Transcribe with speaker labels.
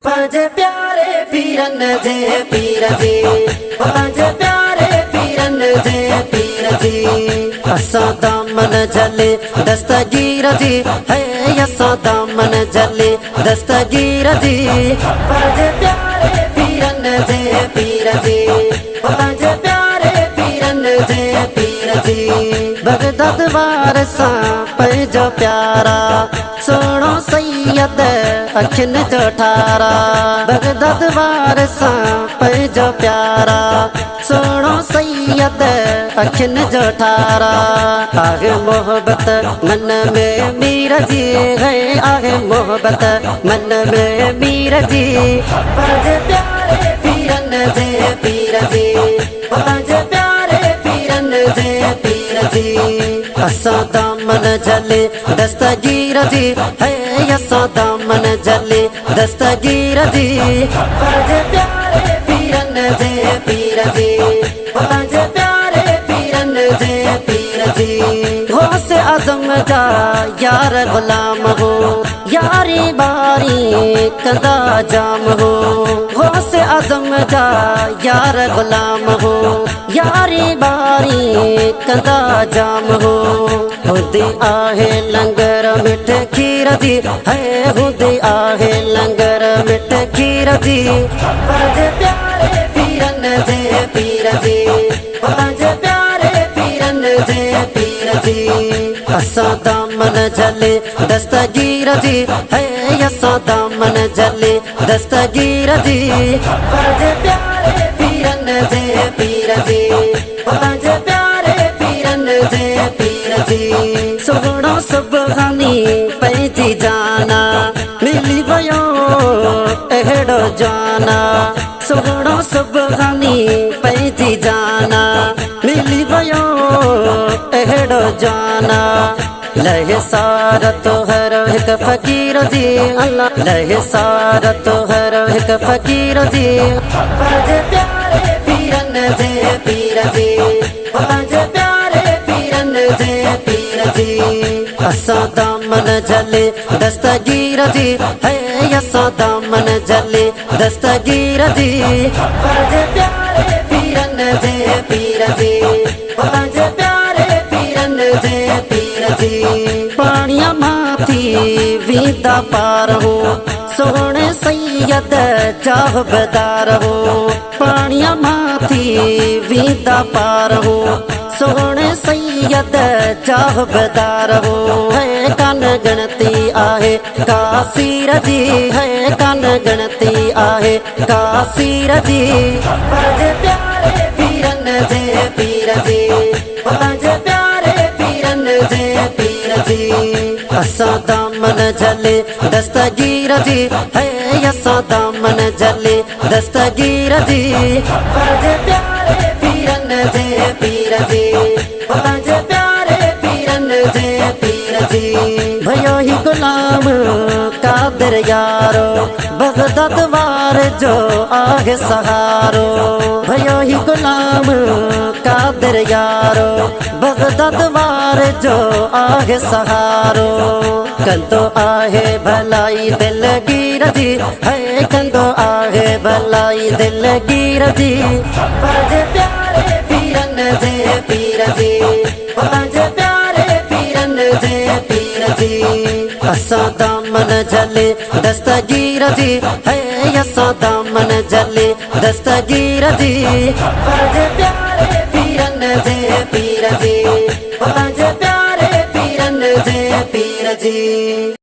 Speaker 1: पंज प्यारे पीरन जे पीर जी, पंज प्यारे पीरन जे पीर जी। असां दामन जले दस्तगीर जी है, असां दामन जले दस्तगीर जी। पंज प्यारे पीरन जे पीर जी, पंज प्यारे पीरन जे पीर जी। बगदाद वारसा पंहिंजो प्यारा सोणो सैयद अखिन जो ठारा। बगदाद वारसा पंहिंजो प्यारा सोणो सैयद अखिन जो ठारा। आहे मोहब्बत मन में मीर जी है, आहे मोहब्बत मन में मीर जी। पंज प्यारे पीरन जे पीर जी, पंज प्यारे पीरन जे पीर जी। असां दामन जले दस्तगीर जी है, असां दामन जले दस्तगीर जी। पंज प्यारे पीरन जे पीर जी, पंज प्यारे पीरन जे पीर जी। गौसे आज़म जा यार गुलाम हो, यारी बारी कंदा जाम हो। गौसे आज़म जा यार गुलाम हो, यारी बारी कंदा जाम हो। हुंदी आहे लंगर मिठ खीर जी है, हुंदी आहे लंगर मिठ खीर जी। पंज प्यारे पीरन जे पीर जी, पंज प्यारे पीरन जे पीर जी। असां दामन जले दस्तगीर जी है, असां दामन जले दस्तगीर जी। पंज प्यारे पीरन जे पीर जी, पंज प्यारे पीरन जे पीर जी। सोहणो सुबहानी पंहिंजी जाना मिली वियो अहिड़ो जाना। सोहणो सुबहानी पंहिंजी जाना मिली वियो अहिड़ो जाना। लहे सार तोहर हिक फ़कीर जी, अल्लाह लहे सार तोहर हिक फ़कीर जी। पंज प्यारे पीरन जे पीर जी, पंज प्यारे पीरन जे पीर जी। असां दामन जले दस्तगीर जी है, असां दामन जले दस्तगीर जी। पंज प्यारे पीरन जे पीर जी, पंज प्यारे पीरन जे पीर जी। पाणीअ मां थी वेंदा पार हो, सोणे सैयद जाहबदार हो। पाणीअ मां थी वेंदा पार हो, सोणे सैयद जाहबदार हो। है कान गणती आहे कासीर जी है, कान गणती आहे कासीर जी। पंज प्यारे पीरन जे पीर जी, पंज प्यारे पीरन जे पीर जी। असां दामन जले दस्तगीर जी है, असां दामन जले दस्तगीर जी। पंज प्यारे पीरन जे पीर जी, पंज प्यारे पीरन जे पीर जी। भयो ही गुलाम कादिर यारो, बगदाद वार जो आहे सहारो। भयो ही गुलाम कादिर यारो, बगदाद वार जो आहे सहारो। कंदो आहे भलाई दिलगीर जी है, कंदो आहे भलाई दिलगीर जी। पंज प्यारे पीरन जे पीर जी, पंज प्यारे पीरन जे पीर जी। असां दामन जले दस्तगीर जी है, असां दामन जले दस्तगीर जी। पंज प्यारे पीरन जे पीर जी, पंज प्यारे पीरन जे पीर जी।